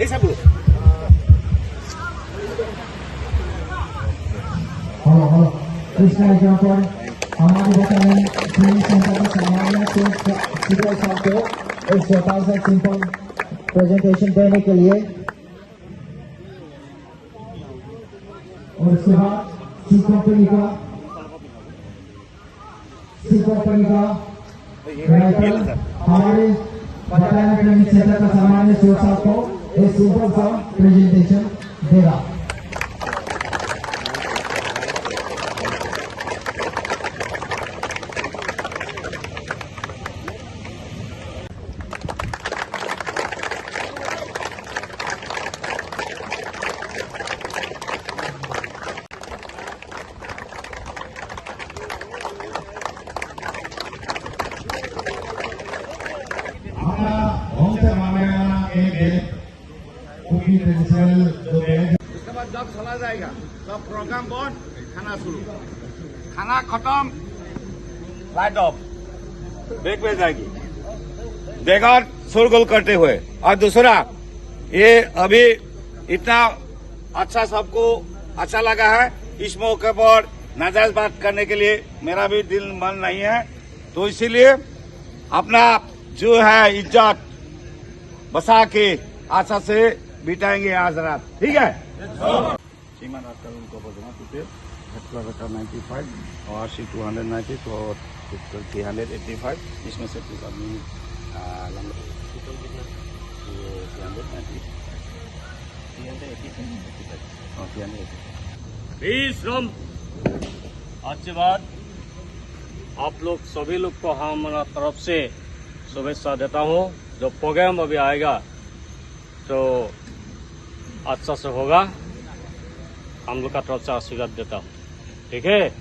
ऐसा बोलो। हेलो कृष्णा यहाँ पर हमारे बताने ट्रेनिंग सेंटर का सामान है तो सिविल साहब को एक छोटा सा सिंपल प्रेजेंटेशन देने के लिए और उसके बाद सी कंपनी का हमारे बताने ट्रेनिंग सेंटर का सामान है सिविल साहब को एक सिंपल सा प्रेजेंटेशन देगा। उसके बाद जब चला जाएगा तब प्रोग्राम बंद, खाना शुरू, खाना खत्म, लाइट ऑफ, ब्रेक में जाएगी बेकार शोरगुल करते हुए। और दूसरा ये अभी इतना अच्छा सबको अच्छा लगा है, इस मौके पर नाजायज बात करने के लिए मेरा भी दिल मन नहीं है, तो इसीलिए अपना जो है इज्जत बसा के अच्छा से बिताएंगे आज रात, ठीक है। सीमा रास्ता उनको बोलना तुझे हेडक्वार्टर 95 और सी 290 तो 385 इसमें से कुछ आदमी श्रम आज के बाद आप लोग सभी लोग को हमारा तरफ से शुभेच्छा देता हूँ। जो प्रोग्राम अभी आएगा तो अच्छा से होगा, हम लोग का तरफ से आशीर्वाद देता हूँ, ठीक है।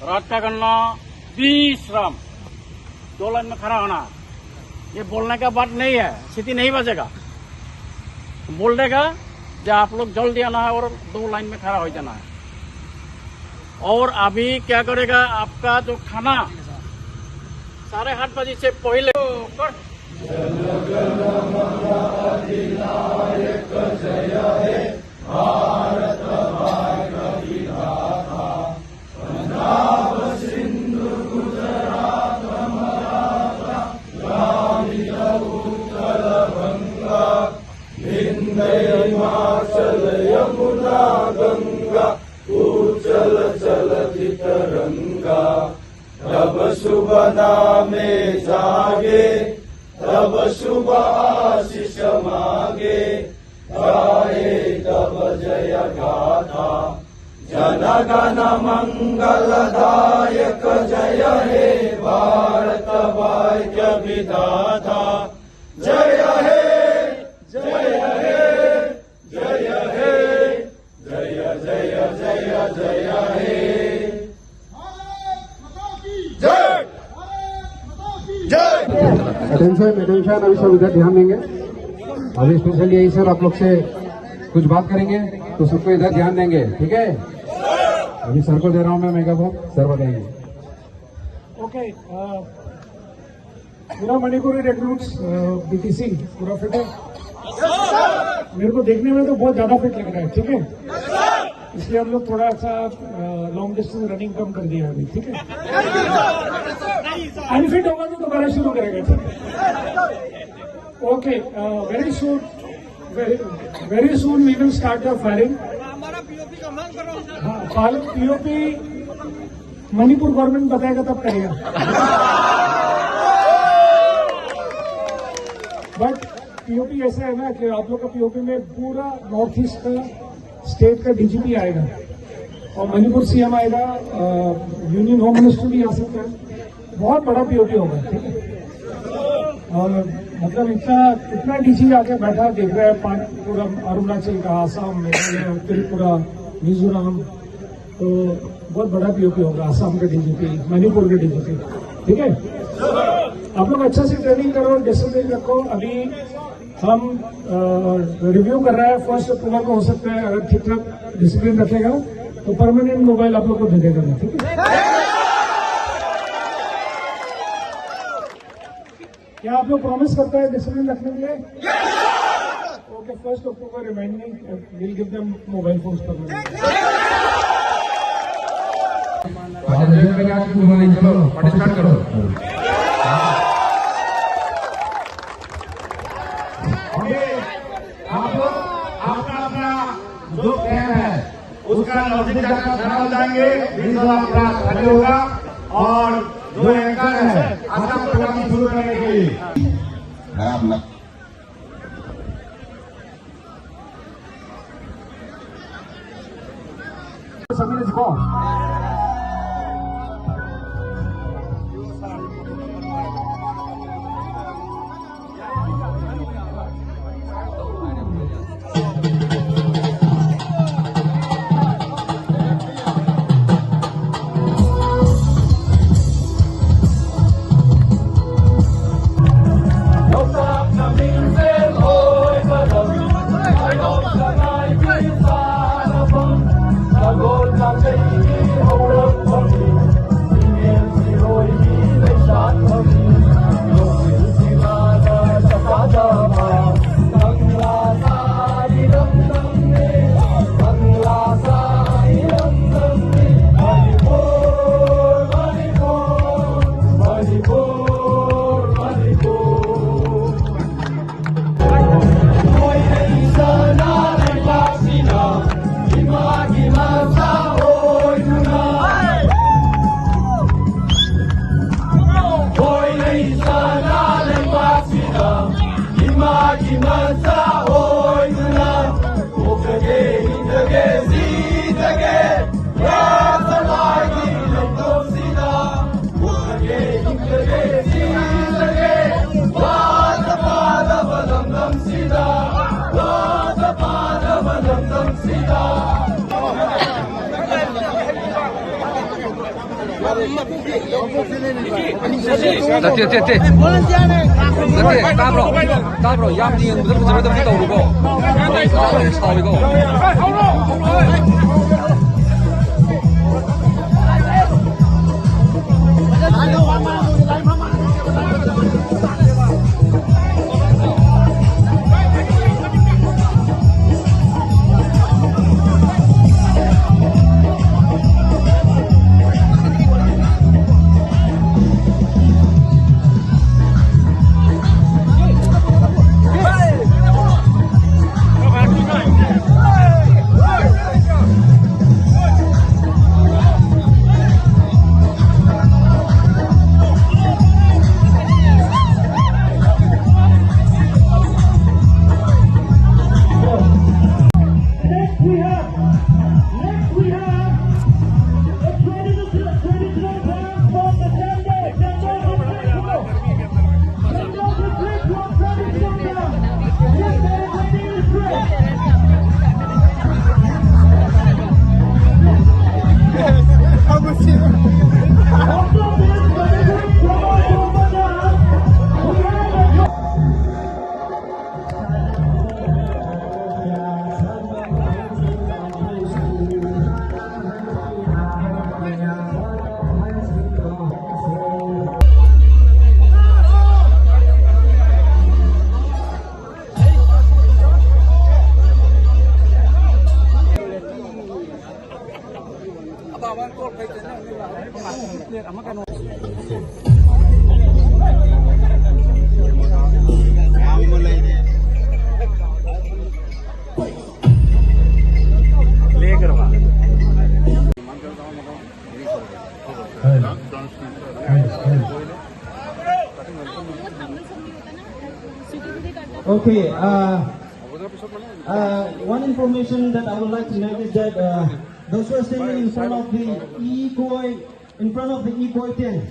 रात का करना विश्राम, 2 लाइन में खड़ा होना। ये बोलने का बात नहीं है, स्थिति नहीं बचेगा। बोल देगा जो आप लोग जल्दी आना है और 2 लाइन में खड़ा हो जाना है। और अभी क्या करेगा, आपका जो खाना 8:30 बजे से पहले भारत जब शुभ नामे जागे तब शुभ आशीष मांगे गाए तब जय गाथा जन गण मंगलदायक जय हे भारत भाग्य विधाता जय हे जय हे जय हे जय जय जय जय हे अटेंशन अभी सब इधर ध्यान देंगे। अभी स्पेशली यही सर आप लोग से कुछ बात करेंगे तो सबको इधर ध्यान देंगे, ठीक है। अभी सर को दे रहा हूँ मैं मेगाफोन, सर बताएंगे। ओके, पूरा मणिपुरी रिक्रूट्स बीटीसी पूरा फिट है। मेरे को देखने में तो बहुत ज्यादा फिट लग रहा है, ठीक है। इसलिए हम लोग थोड़ा सा लॉन्ग डिस्टेंस रनिंग कम कर दिया अभी, ठीक है। अनफिट होगा तो दोबारा शुरू करेगा, ठीक है। Okay, very soon we will start the firing. POP Manipur government बताएगा तब करेगा। बट पीओपी ऐसा है ना कि आप लोग का पीओपी में पूरा नॉर्थ ईस्ट का स्टेट का डीजीपी आएगा और मणिपुर सीएम आएगा, यूनियन होम मिनिस्टर भी आ सकता है। बहुत बड़ा पीओपी होगा, ठीक है। और मतलब इतना डीजी आके बैठा देख रहा है पूरा अरुणाचल का, आसाम, मेघालय, त्रिपुरा, मिजोरम, तो बहुत बड़ा पीओपी होगा। आसाम का डीजीपी, मणिपुर के डीजीपी, ठीक है। आप लोग अच्छा से ट्रेनिंग करो, डिसिप्लिन रखो। अभी हम रिव्यू कर रहे हैं, 1 अक्टूबर को हो सकता है। अगर ठीक ठाक डिसिप्लिन रखेगा तो परमानेंट मोबाइल आप लोग को दे देगा, ठीक है। क्या आप लोग प्रॉमिस करते हैं डिसिप्लिन रखने के लिए? Okay, 1 October remind me, will give them mobile phones permanent. चलो पार्टी स्टार्ट करो। आप लोग अपना जो कैंप है उसका लॉजिक जाकर खड़ा हो जाएंगे, अपना खड़े होगा और जो एंकर है अपना प्रोग्राम शुरू करने के लिए 따브로 양띵은 무슨 점에도 떠오르고 스타일이고 लेकर बा Okay, one information that I would like to note is that those who are standing in front of the E-Koi tent,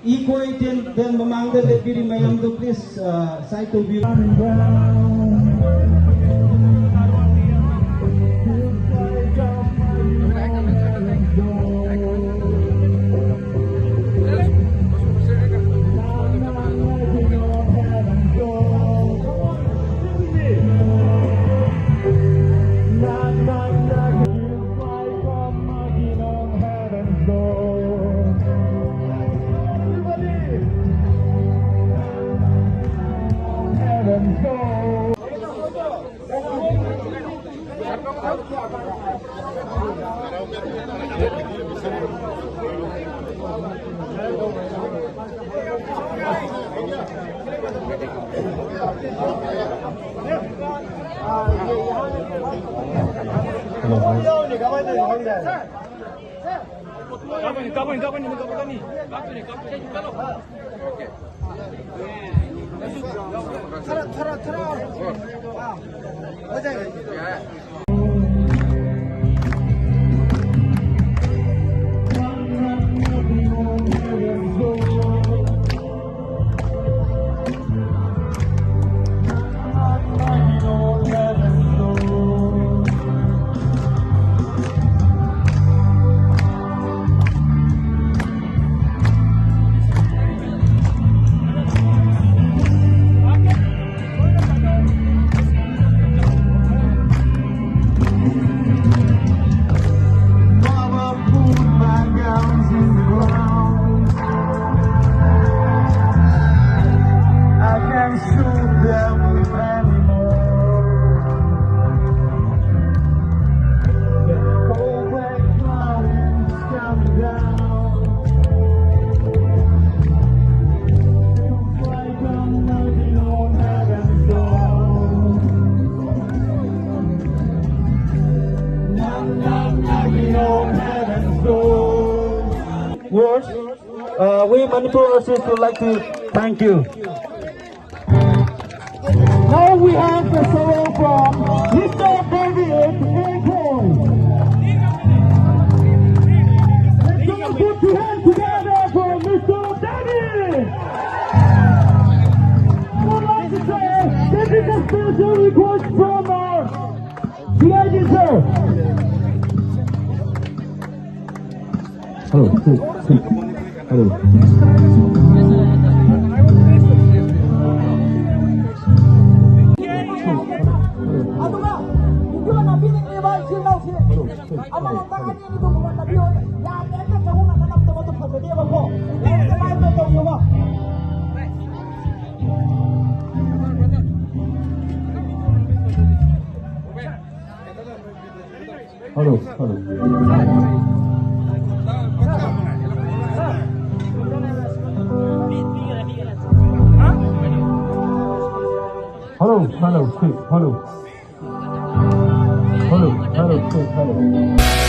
E-Koi tent, then mamangda le biri mayam do please side to view. Words, we Manipurians would like to thank you. Now we have the song from Mr. David A-Koi. Let's all put your hands together for Mr. David. I would like to say this is a special request from our CIG sir. Hello. Hello.